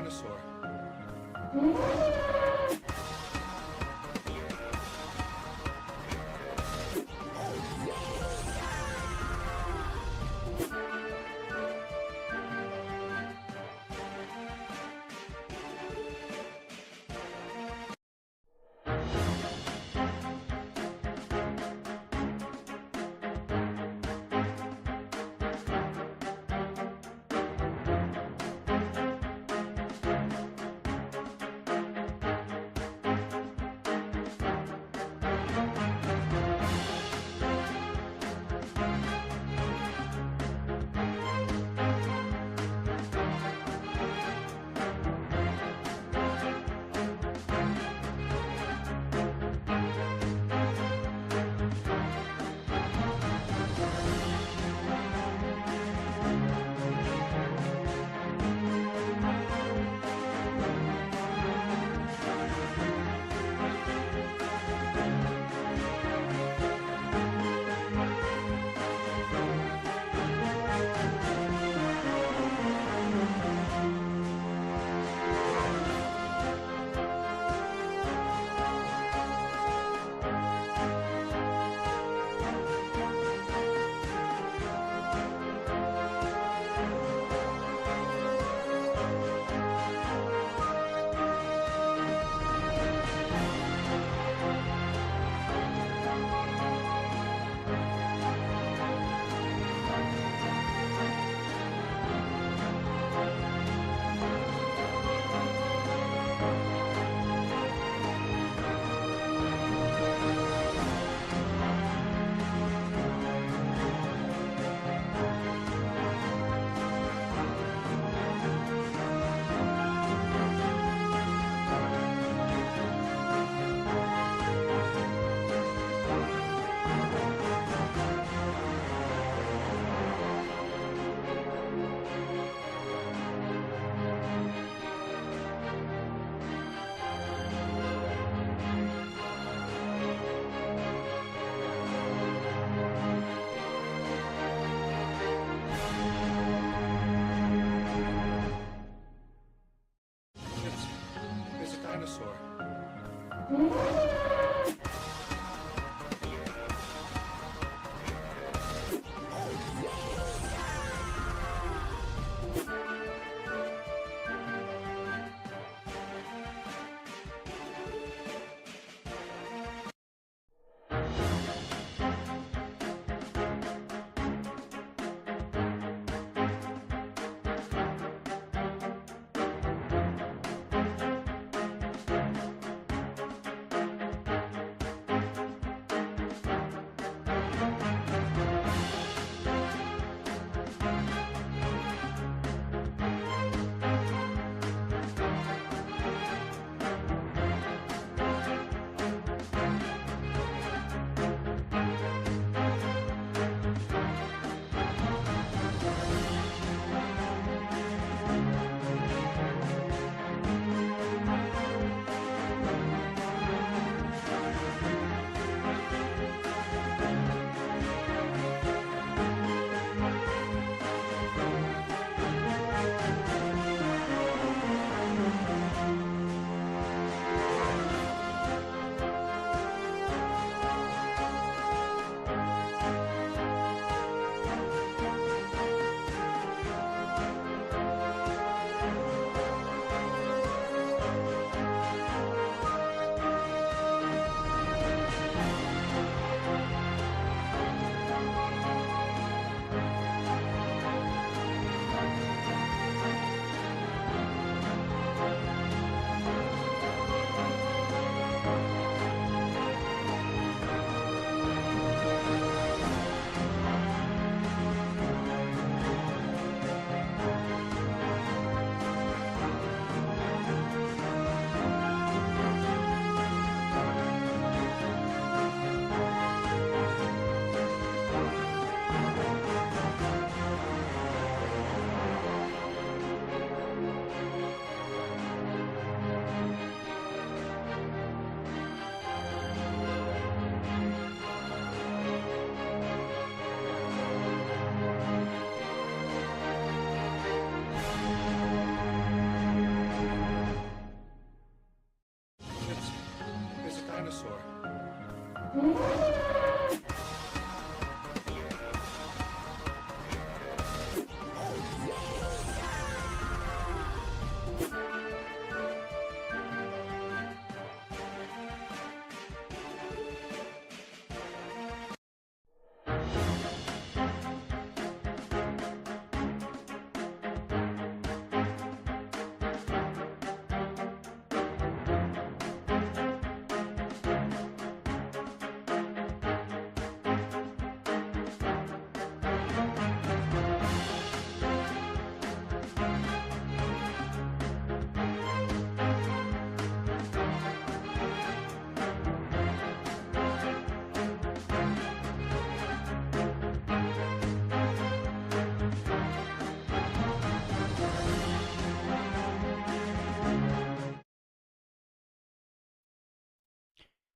dinosaur.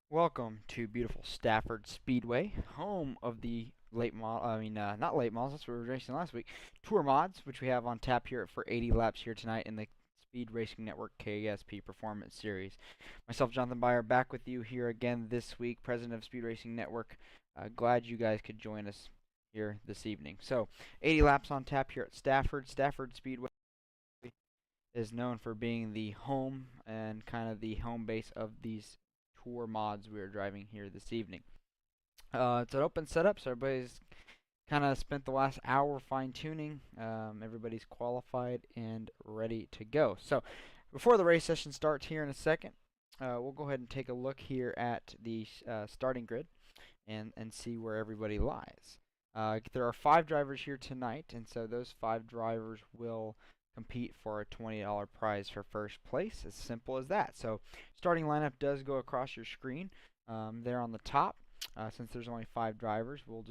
Welcome to beautiful Stafford Speedway, home of the late model. Not late models. That's what we were racing last week. Tour mods, which we have on tap here for 80 laps here tonight in the Speed Racing Network KSP Performance Series. Myself, Jonathan Byer, back with you here again this week, president of Speed Racing Network. Glad you guys could join us here this evening. So, 80 laps on tap here at Stafford. Stafford Speedway is known for being the home and kind of the home base of these tour mods we are driving here this evening. It's an open setup, so everybody's kind of spent the last hour fine-tuning. Everybody's qualified and ready to go. So before the race session starts here in a second, we'll go ahead and take a look here at the starting grid and see where everybody lies. There are 5 drivers here tonight, and so those 5 drivers will compete for a $20 prize for first place. As simple as that. So starting lineup does go across your screen there on the top. Since there's only 5 drivers, we'll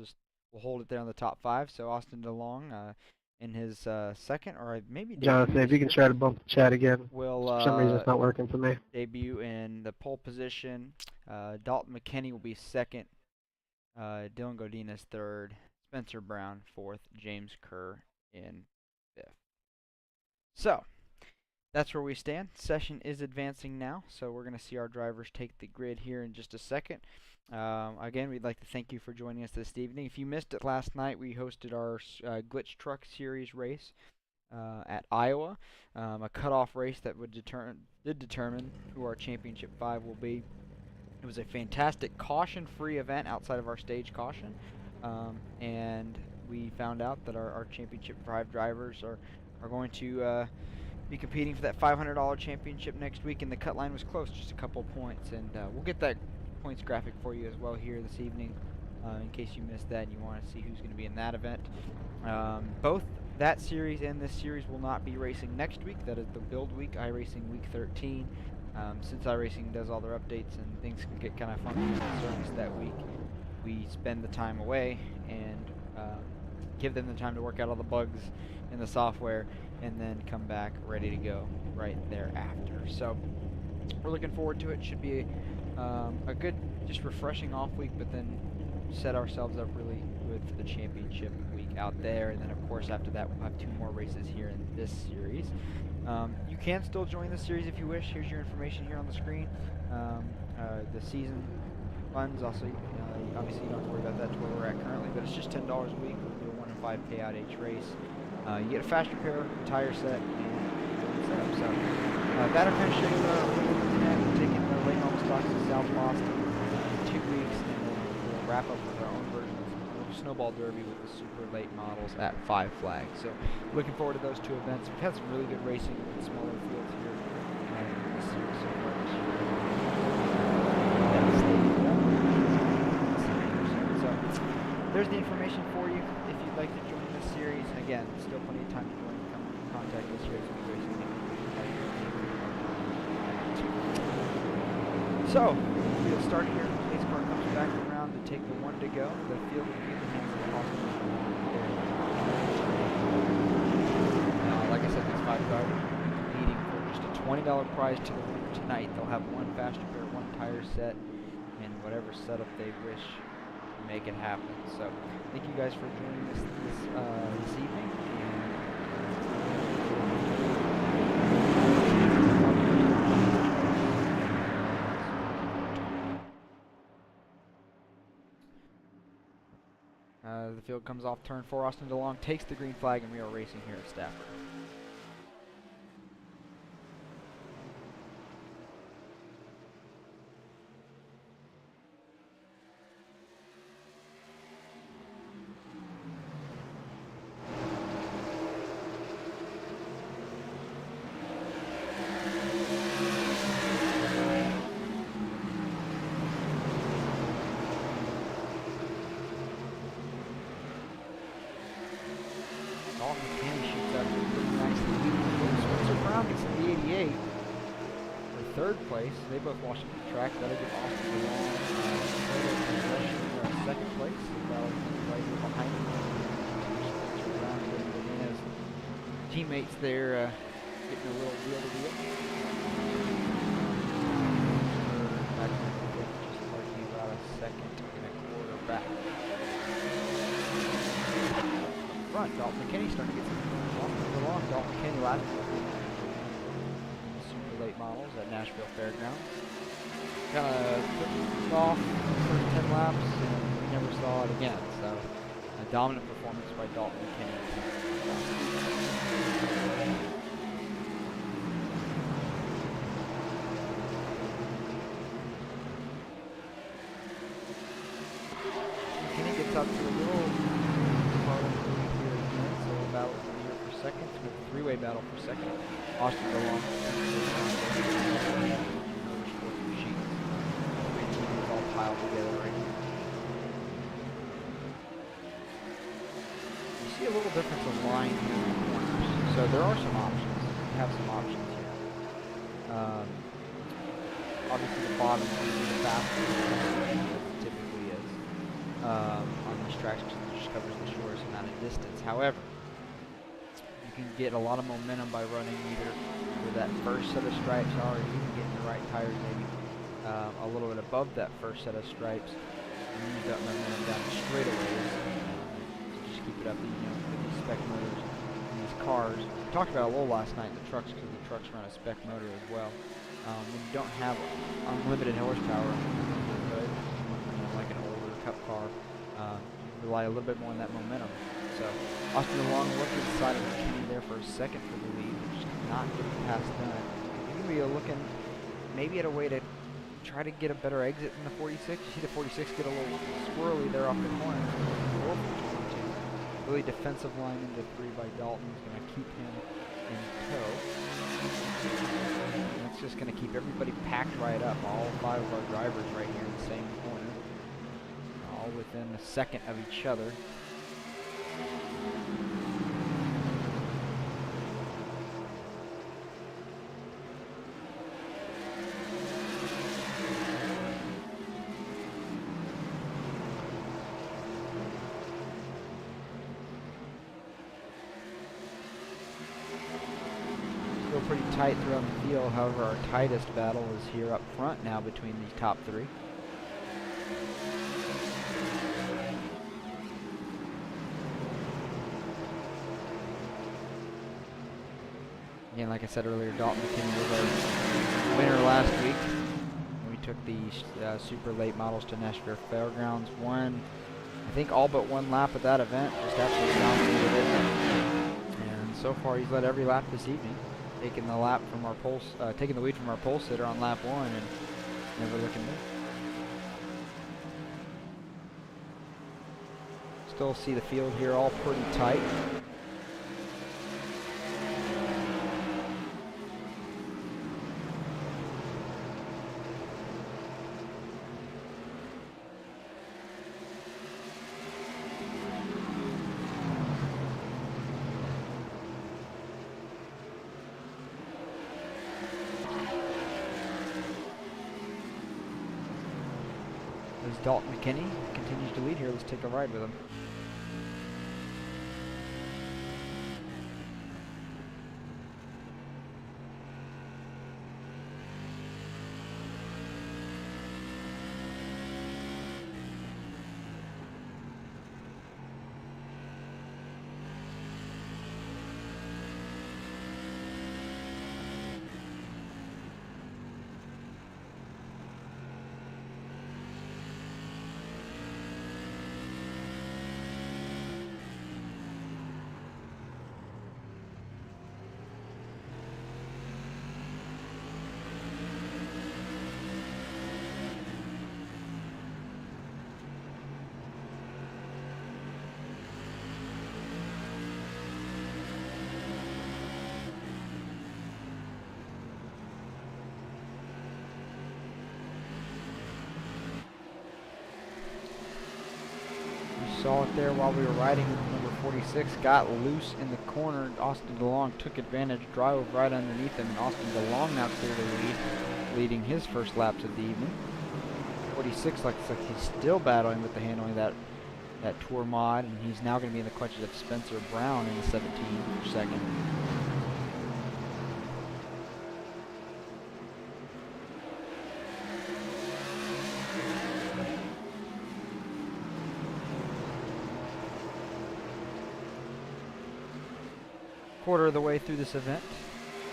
hold it there on the top 5. So Austin DeLong in his second, or maybe Jonathan, if you can try to bump the chat again. Will for some reason it's not working for me. Debut in the pole position. Dalton McKinney will be second. Dylan Godinez third. Spencer Brown fourth. James Kerr in fifth. So, that's where we stand. Session is advancing now, so we're going to see our drivers take the grid here in just a second. Again, we'd like to thank you for joining us this evening. If you missed it last night, we hosted our Glitch Truck Series race at Iowa, a cutoff race that did determine who our Championship 5 will be. It was a fantastic caution-free event outside of our stage caution, and we found out that our Championship 5 drivers are going to be competing for that $500 championship next week, and the cut line was close, just a couple points, and we'll get that points graphic for you as well here this evening in case you missed that and you want to see who's going to be in that event. Both that series and this series will not be racing next week. That is the build week, iRacing week 13. Since iRacing does all their updates and things can get kind of funky in the service that week, we spend the time away and give them the time to work out all the bugs in the software and then come back ready to go right thereafter. So we're looking forward to it. Should be a good, just refreshing off week, but then set ourselves up really good for the championship week out there. And then of course after that we'll have 2 more races here in this series. You can still join the series if you wish. Here's your information here on the screen. The season funds also, obviously you don't have to worry about that to where we're at currently, but it's just $10 a week. We'll do a 1 in 5 payout each race. You get a fast repair, tire set, and setup. So that'll kind of show you what we're looking at. We're taking the late model stocks to South Boston in 2 weeks, and then we'll wrap up with our own version of Snowball Derby with the super late models at 5 Flags. So looking forward to those 2 events. We've had some really good racing with smaller fields here in this series so far this year. So there's the information for you if you'd like to join this series. Again, still plenty of time to join. Come contact us here at Speed Racing. So we'll start here. Pace car comes back around to take the 1 to go. The field will be in the hands of the Austin. Like I said, these 5 drivers will be competing for just a $20 prize to the winner tonight. They'll have 1 fast repair, 1 tire set, and whatever setup they wish to make it happen. So thank you guys for joining us this evening. The field comes off turn 4. Austin DeLong takes the green flag, and we are racing here at Stafford. Shoots out here pretty nicely. Spencer Brown gets to the 88 for third place. They both washed up the track. That'll give Austin DeLong second place. Right here behind him. Spencer Brown and his teammates there getting a little wheel to wheel. Back to the fifth, just marking about a second and a quarter back. Front, Dalton McKinney starting to get some along. Dalton McKinney last super late models at Nashville Fairgrounds. Kind of took it off for 10 laps and we never saw it again. So a dominant performance by Dalton McKinney. McKinney gets up to a little battle for second, with a three-way battle for second. Austin DeLong. All piled together right here. You see a little difference in line here in the corners. So there are some options. You have some options here. Obviously the bottom is going to be the fastest, as it typically is on these tracks, because it just covers the shortest amount of distance. However, you can get a lot of momentum by running either where that first set of stripes are, or you can get in the right tires maybe a little bit above that first set of stripes and use that momentum down the straightaways. So just keep it up, with these spec motors and these cars. We talked about it a little last night in the trucks, because the trucks run a spec motor as well. When you don't have unlimited horsepower, like an older Cup car, you rely a little bit more on that momentum. So Austin DeLong looking inside of McKinney there for a second for the lead, just not getting past done. You're going to be looking maybe at a way to try to get a better exit in the 46. You see the 46 get a little squirrely there off the corner. Really defensive line into 3 by Dalton is going to keep him in tow. And it's just going to keep everybody packed right up. All 5 of our drivers right here in the same corner. All within a second of each other. Still pretty tight throughout the field. However, our tightest battle is here up front now between these top 3. Again, like I said earlier, Dalton McKinney was our winner last week. We took the super late models to Nashville Fairgrounds. Won, I think, all but one lap of that event. Just absolutely dominated it. And so far, he's led every lap this evening, taking the lead from our pole sitter on lap 1, and never looking back. Still see the field here all pretty tight. As Dalton McKinney continues to lead here, let's take a ride with him. saw it there while we were riding. Number 46 got loose in the corner. Austin DeLong took advantage, drove right underneath him, and Austin DeLong now cleared the lead, leading his first laps of the evening. 46 looks like he's still battling with the handling of that tour mod, and he's now going to be in the clutches of Spencer Brown in the 17 for second. Quarter of the way through this event,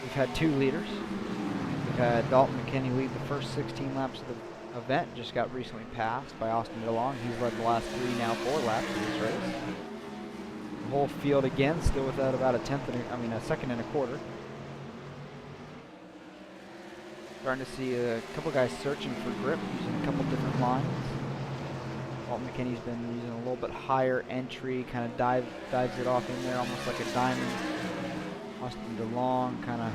we've had two leaders. We've had Dalton McKinney lead the first 16 laps of the event, just got recently passed by Austin DeLong. He's led the last 3, now 4 laps of this race. The whole field again still without about a second and a quarter. Starting to see a couple guys searching for grip, using a couple different lines. Dalton McKinney's been using a little bit higher entry, kind of dives it off in there, almost like a diamond. Austin DeLong kind of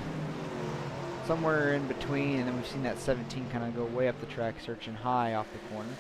somewhere in between, and then we've seen that 17 kind of go way up the track, searching high off the corner.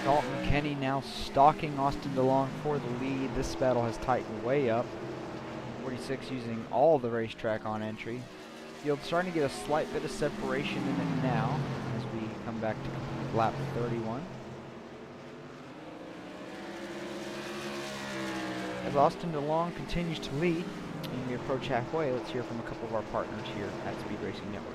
Dalton McKinney now stalking Austin DeLong for the lead. This battle has tightened way up. 46 using all the racetrack on entry. Field's starting to get a slight bit of separation in it now as we come back to lap 31. As Austin DeLong continues to lead and we approach halfway, let's hear from a couple of our partners here at Speed Racing Network.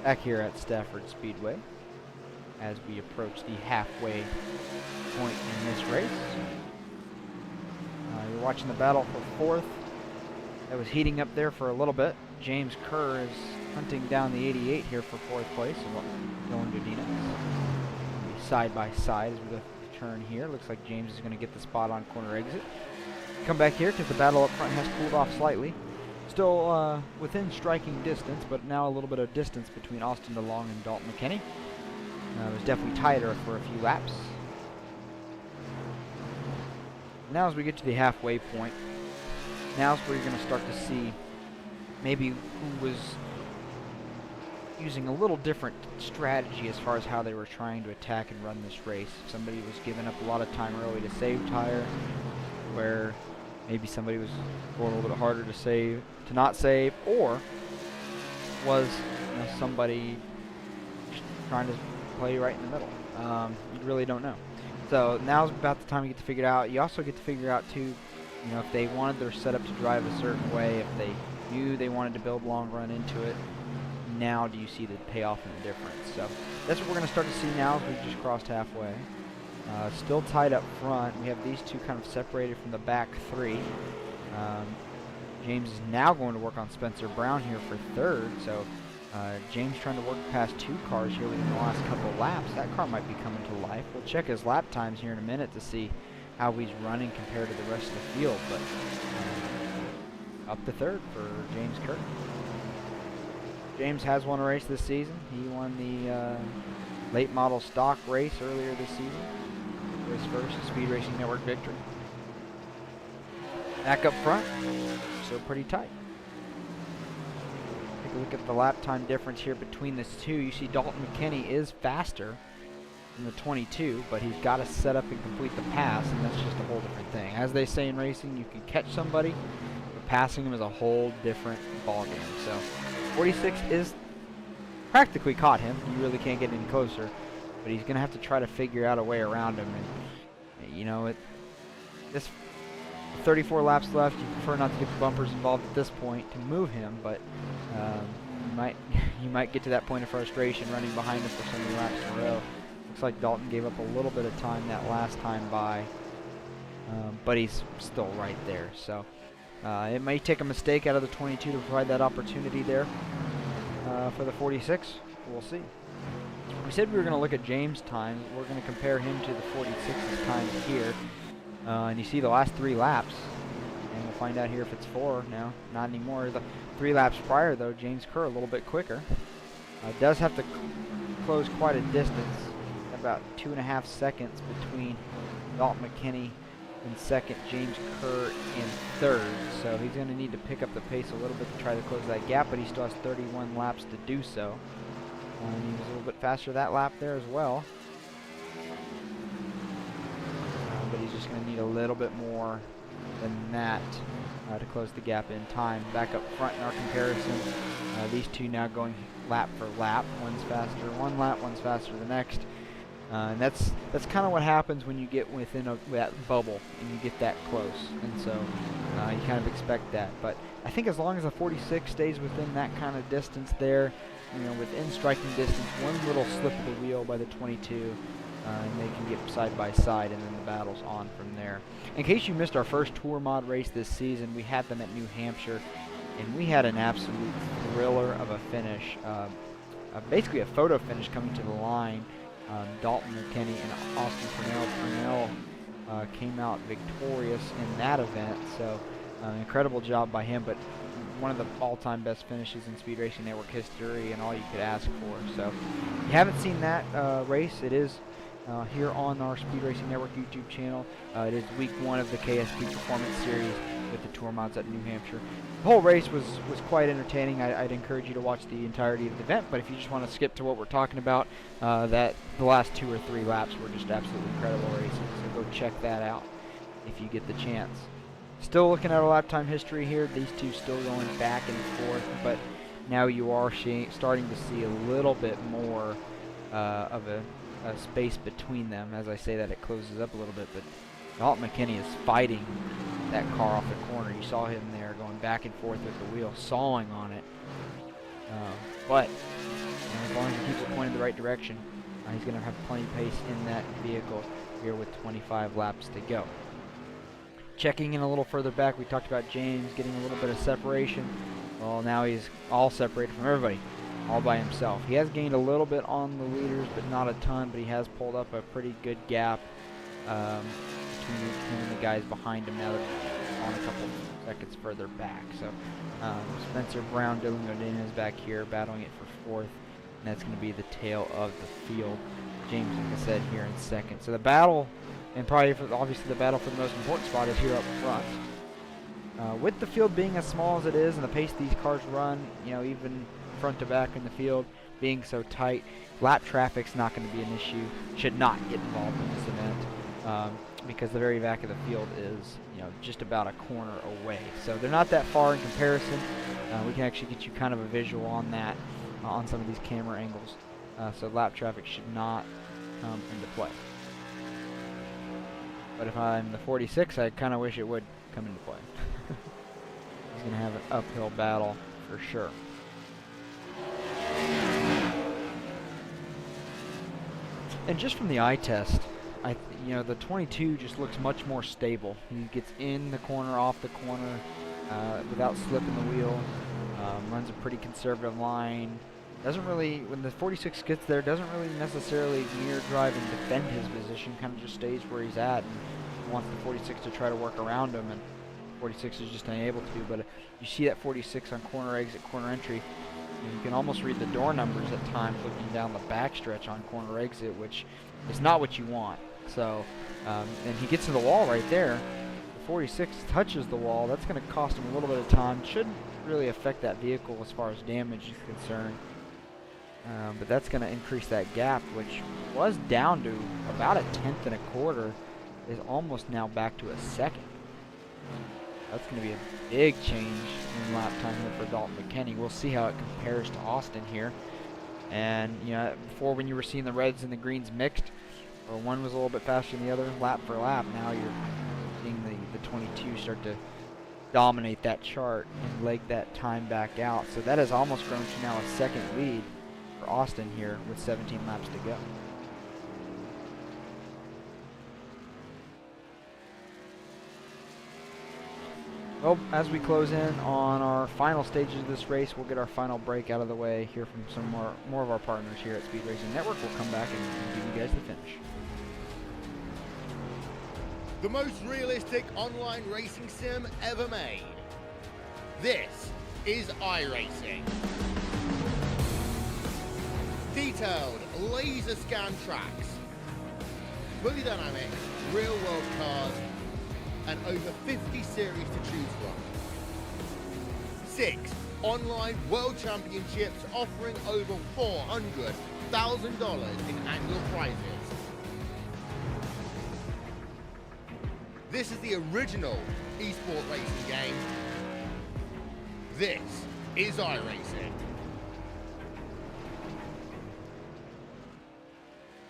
back here at Stafford Speedway as we approach the halfway point in this race. You're watching the battle for fourth. That was heating up there for a little bit. James Kerr is hunting down the 88 here for fourth place. Dylan Godinez. Side by side as we go through the turn here. Looks like James is going to get the spot on corner exit. Come back here because the battle up front has cooled off slightly. Still within striking distance, but now a little bit of distance between Austin DeLong and Dalton McKinney. It was definitely tighter for a few laps. Now as we get to the halfway point, now's where you're going to start to see maybe who was using a little different strategy as far as how they were trying to attack and run this race. Somebody was giving up a lot of time early to save tire, where maybe somebody was going a little bit harder to not save, or was somebody just trying to play right in the middle. You really don't know. So now's about the time you get to figure it out. You also get to figure out too, if they wanted their setup to drive a certain way, if they knew they wanted to build long run into it. Now do you see the payoff and the difference? So that's what we're going to start to see now as we've just crossed halfway. Still tied up front. We have these two kind of separated from the back three. James is now going to work on Spencer Brown here for third. So James trying to work past two cars here within the last couple of laps. That car might be coming to life. We'll check his lap times here in a minute to see how he's running compared to the rest of the field. But up to third for James Kerr. James has won a race this season. He won the late model stock race earlier this season. His first Speed Racing Network victory. Back up front, still pretty tight. Take a look at the lap time difference here between the two. You see Dalton McKinney is faster than the 22, but he's got to set up and complete the pass, and that's just a whole different thing. As they say in racing, you can catch somebody, but passing them is a whole different ballgame. So 46 is practically caught him. You really can't get any closer, but he's going to have to try to figure out a way around him. And this 34 laps left. You prefer not to get the bumpers involved at this point to move him, but you might get to that point of frustration running behind him for so many laps in a row. Looks like Dalton gave up a little bit of time that last time by, but he's still right there. So it may take a mistake out of the 22 to provide that opportunity there for the 46. We'll see. We said we were going to look at James' time. We're going to compare him to the 46's time here. And you see the last 3 laps. And we'll find out here if it's 4 now. Not anymore. The 3 laps prior, though, James Kerr a little bit quicker. Does have to close quite a distance. About 2.5 seconds between Dalton McKinney in second, James Kerr in third. So he's going to need to pick up the pace a little bit to try to close that gap, but he still has 31 laps to do so. And he was a little bit faster that lap there as well. But he's just going to need a little bit more than that to close the gap in time. Back up front in our comparison, these two now going lap for lap. One's faster one lap, one's faster the next. And that's kind of what happens when you get within that bubble and you get that close. And so you kind of expect that. But I think as long as the 46 stays within that kind of distance there, within striking distance, one little slip of the wheel by the 22, and they can get side by side, and then the battle's on from there. In case you missed our first Tour Mod race this season, we had them at New Hampshire, and we had an absolute thriller of a finish. Basically a photo finish coming to the line. Dalton McKinney and Austin Purnell. Purnell came out victorious in that event, so incredible job by him, but one of the all-time best finishes in Speed Racing Network history and all you could ask for. So if you haven't seen that race, it is here on our Speed Racing Network YouTube channel. It is week 1 of the KSP Performance Series with the Tour Mods at New Hampshire. The whole race was quite entertaining. I'd encourage you to watch the entirety of the event, but if you just want to skip to what we're talking about, that the last 2 or 3 laps were just absolutely incredible racing, so go check that out if you get the chance. Still looking at our lap time history here, these two still going back and forth, but now you are starting to see a little bit more of a space between them. As I say that, it closes up a little bit, but Dalton McKinney is fighting that car off the corner. You saw him there going back and forth with the wheel, sawing on it. But as long as he keeps it pointed the right direction, he's going to have plenty of pace in that vehicle here with 25 laps to go. Checking in a little further back, we talked about James getting a little bit of separation. Well, now he's all separated from everybody, all by himself. He has gained a little bit on the leaders, but not a ton, but he has pulled up a pretty good gap between him and the guys behind him now that he's on a couple seconds further back. So Spencer Brown, Dylan Godinez back here battling it for fourth, and that's going to be the tail of the field. James, like I said, here in second. So the battle, and probably obviously the battle for the most important spot, is here up front. With the field being as small as it is and the pace these cars run, even front to back in the field being so tight, lap traffic's not going to be an issue. Should not get involved in this event because the very back of the field is, just about a corner away. So they're not that far in comparison. We can actually get you kind of a visual on that on some of these camera angles. So lap traffic should not come into play. But if I'm the 46, I kind of wish it would come into play. He's going to have an uphill battle for sure. And just from the eye test, the 22 just looks much more stable. He gets in the corner, off the corner, without slipping the wheel. Runs a pretty conservative line. Doesn't really, when the 46 gets there, doesn't really necessarily mirror drive and defend his position. Kind of just stays where he's at and wants the 46 to try to work around him, and 46 is just unable to. But you see that 46 on corner exit, corner entry. You can almost read the door numbers at times looking down the backstretch on corner exit, which is not what you want. So, and he gets to the wall right there. The 46 touches the wall. That's going to cost him a little bit of time. Shouldn't really affect that vehicle as far as damage is concerned. But that's going to increase that gap, which was down to about a tenth and a quarter, is almost now back to a second. That's going to be a big change in lap time here for Dalton McKinney. We'll see how it compares to Austin here. And, before when you were seeing the reds and the greens mixed, or one was a little bit faster than the other, lap for lap, now you're seeing the 22 start to dominate that chart and leg that time back out. So that has almost grown to now a second lead for Austin here with 17 laps to go. Well, as we close in on our final stages of this race, we'll get our final break out of the way, hear from some more of our partners here at Speed Racing Network. We'll come back and give you guys the finish. The most realistic online racing sim ever made. This is iRacing. Detailed laser scan tracks, fully dynamic, real world cars, and over 50 series to choose from. 6 online world championships offering over $400,000 in annual prizes. This is the original eSport racing game. This is iRacing.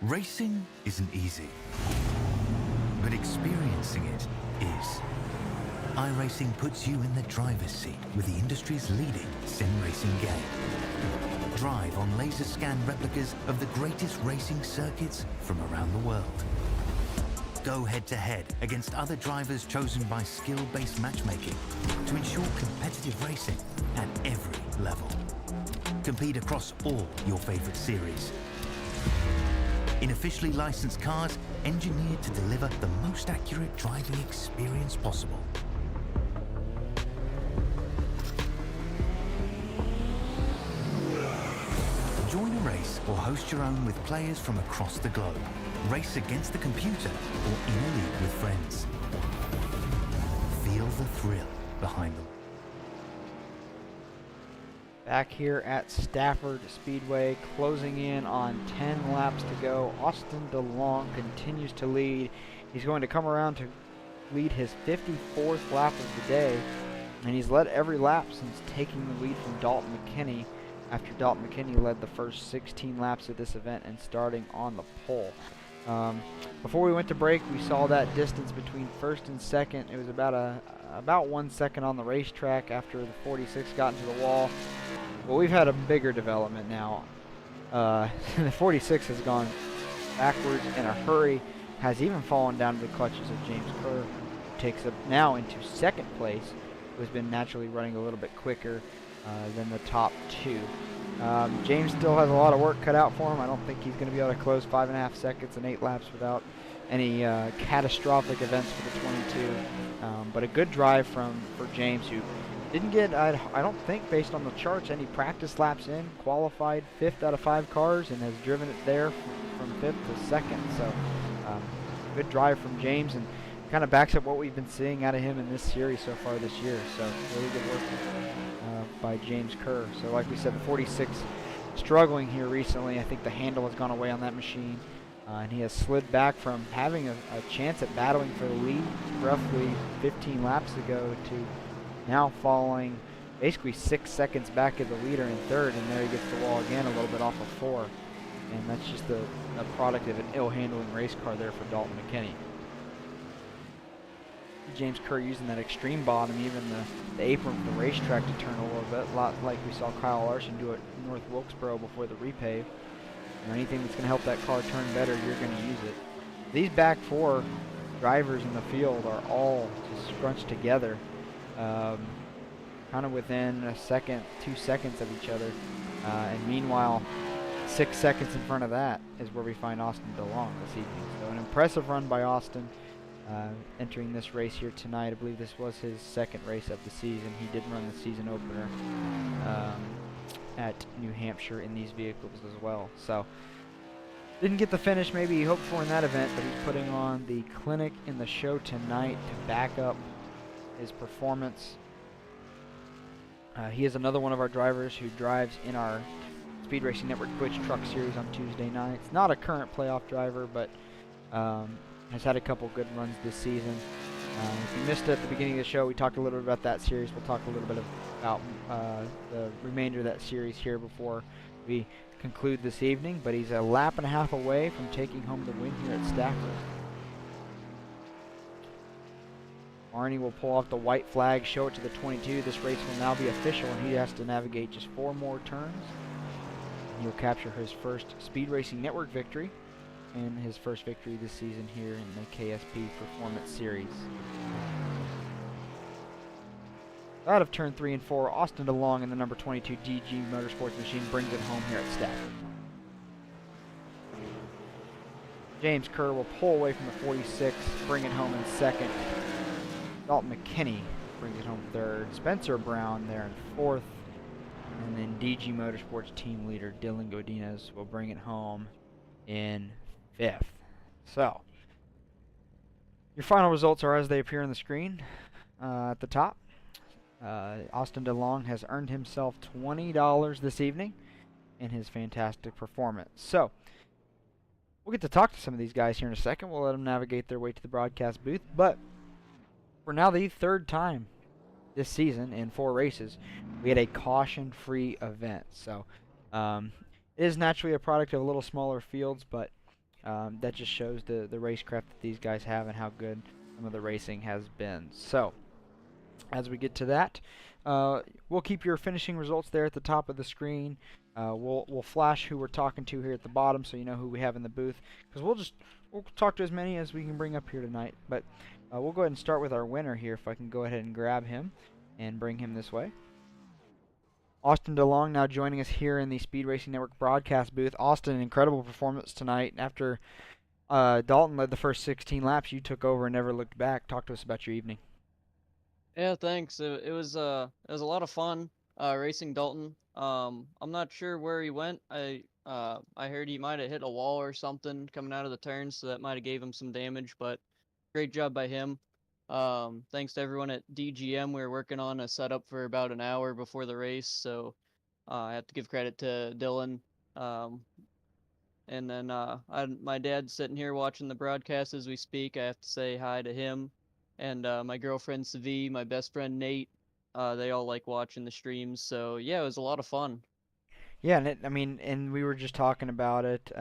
Racing isn't easy, but experiencing it is. iRacing puts you in the driver's seat with the industry's leading sim racing game. Drive on laser scan replicas of the greatest racing circuits from around the world. Go head-to-head against other drivers chosen by skill-based matchmaking to ensure competitive racing at every level. Compete across all your favorite series. In officially licensed cars, engineered to deliver the most accurate driving experience possible. Join a race or host your own with players from across the globe. Race against the computer or in a league with friends. Feel the thrill behind them. Back here at Stafford Speedway, closing in on 10 laps to go. Austin DeLong continues to lead. He's going to come around to lead his 54th lap of the day, and he's led every lap since taking the lead from Dalton McKinney after Dalton McKinney led the first 16 laps of this event and starting on the pole. Before we went to break, we saw that distance between first and second. It was about 1 second on the racetrack after the 46 got into the wall. Well, we've had a bigger development now. The 46 has gone backwards in a hurry, has even fallen down to the clutches of James Kerr, who takes up now into second place, who has been naturally running a little bit quicker than the top two. James still has a lot of work cut out for him. I don't think he's going to be able to close 5.5 seconds in 8 laps without any catastrophic events for the 22. But a good drive for James, who didn't get, I don't think, based on the charts, any practice laps in. Qualified 5th out of 5 cars and has driven it there from 5th to 2nd. So good drive from James, and kind of backs up what we've been seeing out of him in this series so far this year. So really good work by James Kerr. So like we said, the 46 struggling here recently. I think the handle has gone away on that machine. And he has slid back from having a chance at battling for the lead roughly 15 laps ago to now falling basically 6 seconds back as the leader in 3rd, and there he gets the wall again a little bit off of 4. And that's just a product of an ill-handling race car there for Dalton McKinney. James Kerr using that extreme bottom, even the apron for the racetrack to turn a little bit, a lot like we saw Kyle Larson do at North Wilkesboro before the repave. Anything that's going to help that car turn better, you're going to use it. These back 4 drivers in the field are all just scrunched together, kind of within a second, 2 seconds of each other. And meanwhile, 6 seconds in front of that is where we find Austin DeLong this evening. So an impressive run by Austin entering this race here tonight. I believe this was his 2nd race of the season. He did run the season opener at New Hampshire in these vehicles as well. So didn't get the finish maybe he hoped for in that event, but he's putting on the clinic in the show tonight to back up his performance. He is another one of our drivers who drives in our Speed Racing Network Twitch Truck Series on Tuesday nights. Not a current playoff driver, but has had a couple good runs this season. If you missed it at the beginning of the show, we talked a little bit about that series. We'll talk a little bit about the remainder of that series here before we conclude this evening. But he's a lap and a half away from taking home the win here at Stafford. Arnie will pull off the white flag, show it to the 22. This race will now be official, and he has to navigate just 4 more turns. And he'll capture his first Speed Racing Network victory and his first victory this season here in the KSP Performance Series. Out of turn 3 and 4, Austin DeLong in the number 22 DG Motorsports machine brings it home here at Stafford. James Kerr will pull away from the 46, bring it home in 2nd. Dalton McKinney brings it home 3rd. Spencer Brown there in 4th. And then DG Motorsports team leader Dylan Godinez will bring it home in 5th. So, your final results are as they appear on the screen at the top. Austin DeLong has earned himself $20 this evening in his fantastic performance. So, we'll get to talk to some of these guys here in a second. We'll let them navigate their way to the broadcast booth. But for now the 3rd time this season in 4 races, we had a caution-free event. So, it is naturally a product of a little smaller fields, but that just shows the racecraft that these guys have and how good some of the racing has been. So, as we get to that, we'll keep your finishing results there at the top of the screen. We'll flash who we're talking to here at the bottom, so you know who we have in the booth. Because we'll talk to as many as we can bring up here tonight. But we'll go ahead and start with our winner here. If I can go ahead and grab him and bring him this way. Austin DeLong now joining us here in the Speed Racing Network broadcast booth. Austin, an incredible performance tonight. After Dalton led the first 16 laps, you took over and never looked back. Talk to us about your evening. Yeah, thanks. It was a lot of fun racing Dalton. I'm not sure where he went. I heard he might have hit a wall or something coming out of the turns, so that might have gave him some damage. But great job by him. Thanks to everyone at DGM. We were working on a setup for about an hour before the race, so I have to give credit to Dylan. And then my dad's sitting here watching the broadcast as we speak. I have to say hi to him. And my girlfriend Savi, my best friend Nate, they all like watching the streams. So yeah, it was a lot of fun. Yeah, and we were just talking about it.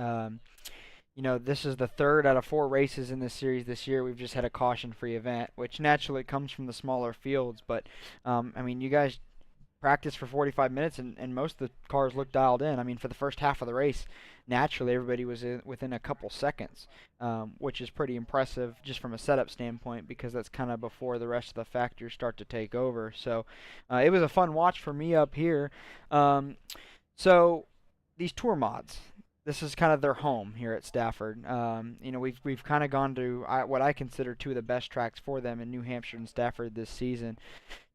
You know, this is the 3rd out of 4 races in this series this year. We've just had a caution-free event, which naturally comes from the smaller fields. But you guys practiced for 45 minutes, and most of the cars looked dialed in. I mean, for the first half of the race, naturally everybody was within a couple seconds, which is pretty impressive just from a setup standpoint, because that's kind of before the rest of the factors start to take over. So it was a fun watch for me up here. So these tour mods, this is kind of their home here at Stafford. We've kind of gone to what I consider two of the best tracks for them in New Hampshire and Stafford this season.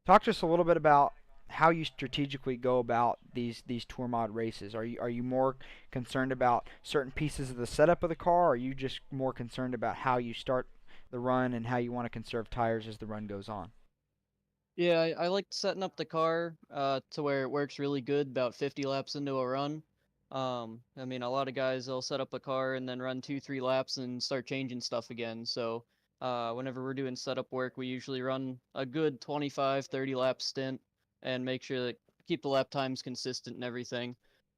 Talk to us a little bit about how you strategically go about these tour mod races. Are you more concerned about certain pieces of the setup of the car, or are you just more concerned about how you start the run and how you want to conserve tires as the run goes on? Yeah, I like setting up the car to where it works really good about 50 laps into a run. I mean, a lot of guys, they'll set up a car and then run 2, 3 laps and start changing stuff again. So whenever we're doing setup work, we usually run a good 25, 30 lap stint and make sure that keep the lap times consistent and everything.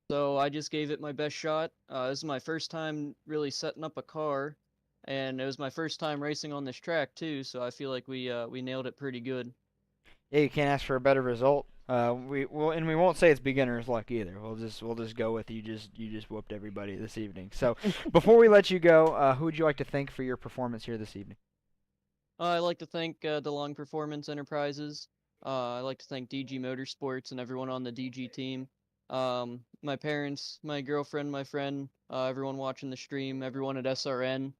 So I just gave it my best shot. This is my first time really setting up a car, and it was my first time racing on this track too. So I feel like we nailed it pretty good. Yeah, you can't ask for a better result. We won't say it's beginner's luck either. We'll just go with you just whooped everybody this evening. So before we let you go, who would you like to thank for your performance here this evening? I'd like to thank DeLong Performance Enterprises. I'd like to thank DG Motorsports and everyone on the DG team. My parents, my girlfriend, my friend, everyone watching the stream, everyone at SRN.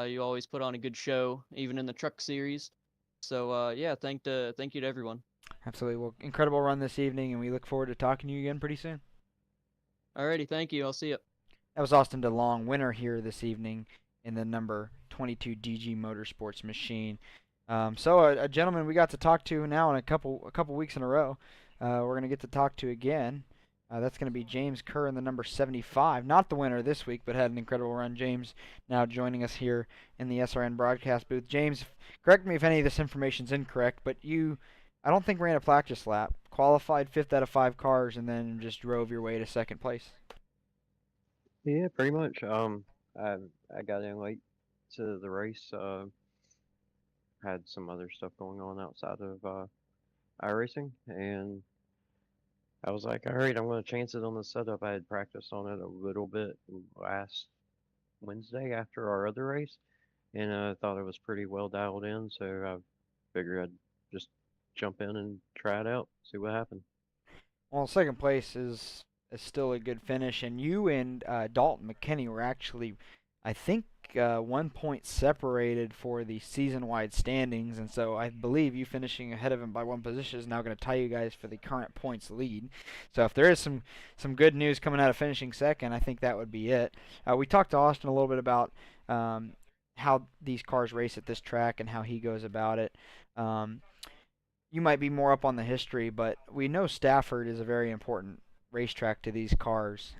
You always put on a good show, even in the truck series. So yeah, thank you to everyone. Absolutely. Well, incredible run this evening, and we look forward to talking to you again pretty soon. Alrighty, thank you. I'll see you. That was Austin DeLong, winner here this evening in the number 22 DG Motorsports machine. So a gentleman we got to talk to now in a couple weeks in a row. We're going to get to talk to again. That's going to be James Kerr in the number 75. Not the winner this week, but had an incredible run. James now joining us here in the SRN broadcast booth. James, correct me if any of this information is incorrect, but I don't think ran a practice lap, qualified 5th out of 5 cars, and then just drove your way to 2nd place. Yeah, pretty much. I got in late to the race. Had some other stuff going on outside of iRacing, and I was like, all right, I'm going to chance it on the setup. I had practiced on it a little bit last Wednesday after our other race, and I thought it was pretty well dialed in, so I figured I'd just jump in and try it out, see what happened. Well, 2nd place is still a good finish, and you and Dalton McKinney were actually, I think, 1 point separated for the season-wide standings, and so I believe you finishing ahead of him by 1 position is now going to tie you guys for the current points lead. So if there is some good news coming out of finishing 2nd, I think that would be it. We talked to Austin a little bit about how these cars race at this track and how he goes about it. You might be more up on the history, but we know Stafford is a very important racetrack to these cars.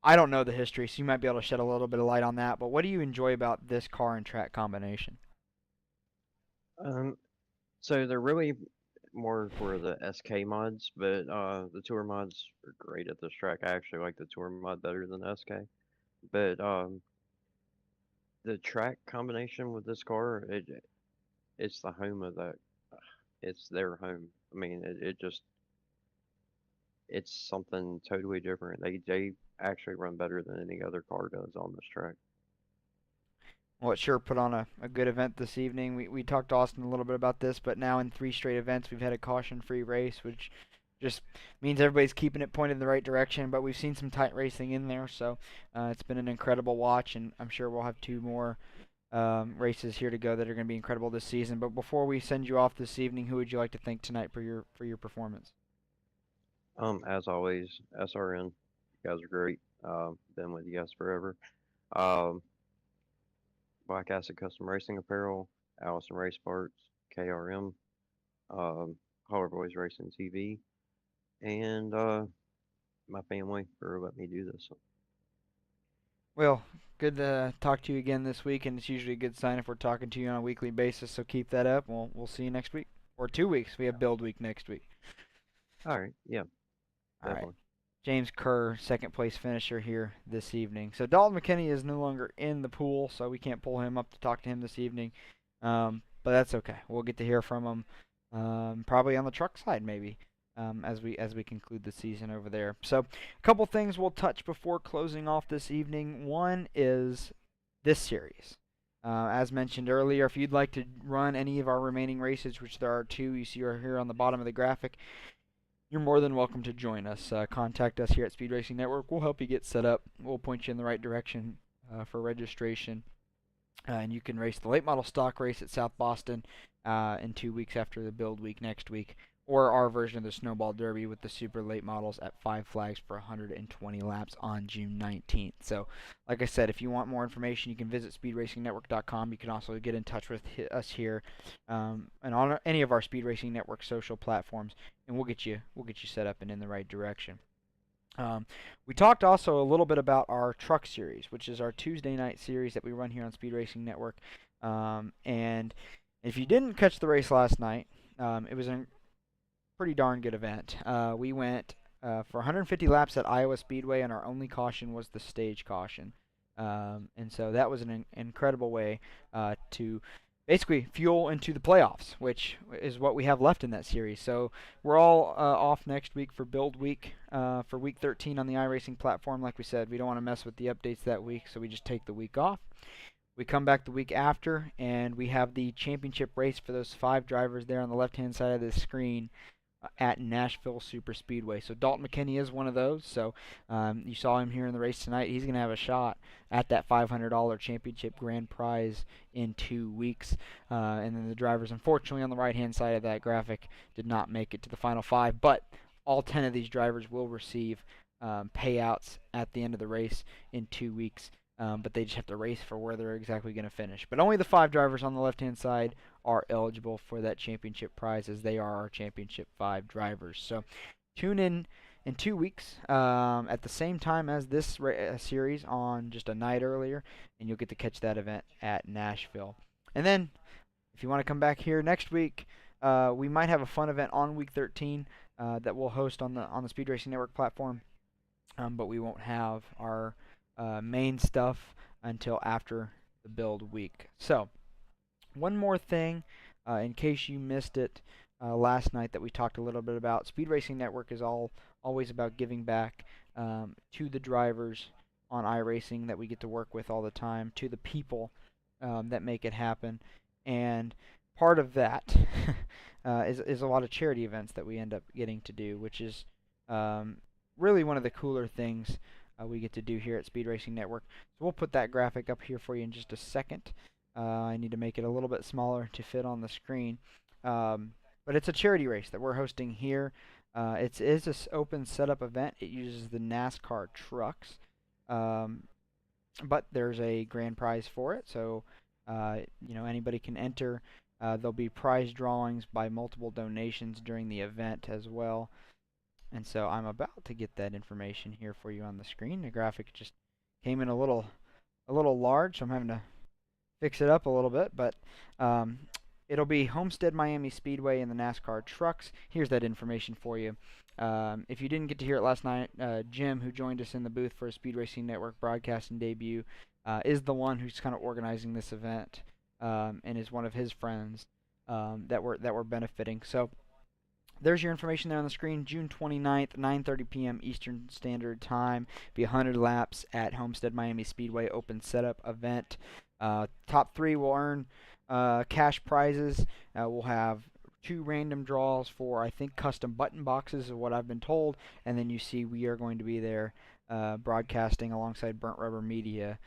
I don't know the history, so you might be able to shed a little bit of light on that, but what do you enjoy about this car and track combination? So they're really more for the SK mods, but the tour mods are great at this track. I actually like the tour mod better than SK. But the track combination with this car, it's the home of that. It's their home. I mean, it's something totally different. They actually run better than any other car does on this track. Well, it sure put on a good event this evening. We talked to Austin a little bit about this, but now in 3 straight events we've had a caution-free race, which just means everybody's keeping it pointed in the right direction, but we've seen some tight racing in there, so it's been an incredible watch, and I'm sure we'll have 2 more races here to go that are going to be incredible this season. But before we send you off this evening, who would you like to thank tonight for your performance? As always, SRN, you guys are great. Been with you guys forever. Um, Black Acid Custom Racing Apparel, Allison Race Parts, KRM, Holler Boys Racing TV, and my family for letting me do this. Well, good to talk to you again this week, and it's usually a good sign if we're talking to you on a weekly basis, so keep that up. We'll see you next week. Or 2 weeks. We have build week next week. All right, yeah. All Definitely. right. James Kerr, 2nd place finisher here this evening. So Dalton McKinney is no longer in the pool, so we can't pull him up to talk to him this evening. But that's okay. We'll get to hear from him probably on the truck side maybe as we conclude the season over there. So, a couple things we'll touch before closing off this evening. One is this series. As mentioned earlier, if you'd like to run any of our remaining races, which there are 2, you see here on the bottom of the graphic, you're more than welcome to join us. Contact us here at Speed Racing Network. We'll help you get set up. We'll point you in the right direction for registration. And you can race the late model stock race at South Boston in 2 weeks after the build week next week, or our version of the Snowball Derby with the super late models at 5 Flags for 120 laps on June 19th. So, like I said, if you want more information, you can visit speedracingnetwork.com. You can also get in touch with us here and on any of our Speed Racing Network social platforms, and we'll get you set up and in the right direction. We talked also a little bit about our truck series, which is our Tuesday night series that we run here on Speed Racing Network. And if you didn't catch the race last night, it was a pretty darn good event. We went for 150 laps at Iowa Speedway, and our only caution was the stage caution. And so that was an incredible way to basically fuel into the playoffs, which is what we have left in that series. So we're all off next week for build week for week 13 on the iRacing platform. Like we said, we don't want to mess with the updates that week, so we just take the week off. We come back the week after, and we have the championship race for those 5 drivers there on the left-hand side of the screen at Nashville Super Speedway. So Dalton McKinney is one of those. So you saw him here in the race tonight. He's going to have a shot at that $500 championship grand prize in 2 weeks. And then the drivers, unfortunately, on the right-hand side of that graphic did not make it to the final 5. But all 10 of these drivers will receive payouts at the end of the race in 2 weeks. But they just have to race for where they're exactly going to finish. But only the 5 drivers on the left-hand side are eligible for that championship prize, as they are our championship 5 drivers. So tune in 2 weeks at the same time as this series on just a night earlier, and you'll get to catch that event at Nashville. And then if you want to come back here next week, we might have a fun event on week 13 that we'll host on the Speed Racing Network platform, but we won't have our main stuff until after the build week. So, one more thing, in case you missed it last night that we talked a little bit about, Speed Racing Network is always about giving back to the drivers on iRacing that we get to work with all the time, to the people that make it happen, and part of that is a lot of charity events that we end up getting to do, which is really one of the cooler things we get to do here at Speed Racing Network. So we'll put that graphic up here for you in just a second. I need to make it a little bit smaller to fit on the screen. But it's a charity race that we're hosting here. It is an open setup event. It uses the NASCAR trucks. But there's a grand prize for it. So, anybody can enter. There'll be prize drawings by multiple donations during the event as well. And so I'm about to get that information here for you on the screen. The graphic just came in a little large, so I'm having to fix it up a little bit. But it'll be Homestead Miami Speedway and the NASCAR trucks. Here's that information for you. If you didn't get to hear it last night, Jim, who joined us in the booth for a Speed Racing Network broadcasting debut, is the one who's kind of organizing this event, and is one of his friends that we're benefiting. So there's your information there on the screen. June 29th, 9:30 p.m. Eastern Standard Time. Be 100 laps at Homestead Miami Speedway open setup event. Top 3 will earn cash prizes. We'll have 2 random draws for, I think, custom button boxes is what I've been told. And then you see we are going to be there broadcasting alongside Burnt Rubber Media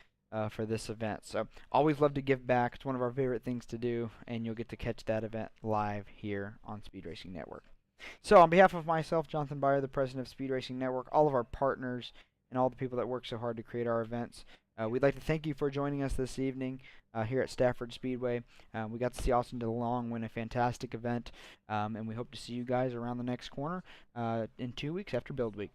for this event. So always love to give back. It's one of our favorite things to do, and you'll get to catch that event live here on Speed Racing Network. So on behalf of myself, Jonathan Byer, the president of Speed Racing Network, all of our partners, and all the people that work so hard to create our events, we'd like to thank you for joining us this evening here at Stafford Speedway. We got to see Austin DeLong win a fantastic event, and we hope to see you guys around the next corner in 2 weeks after Build Week.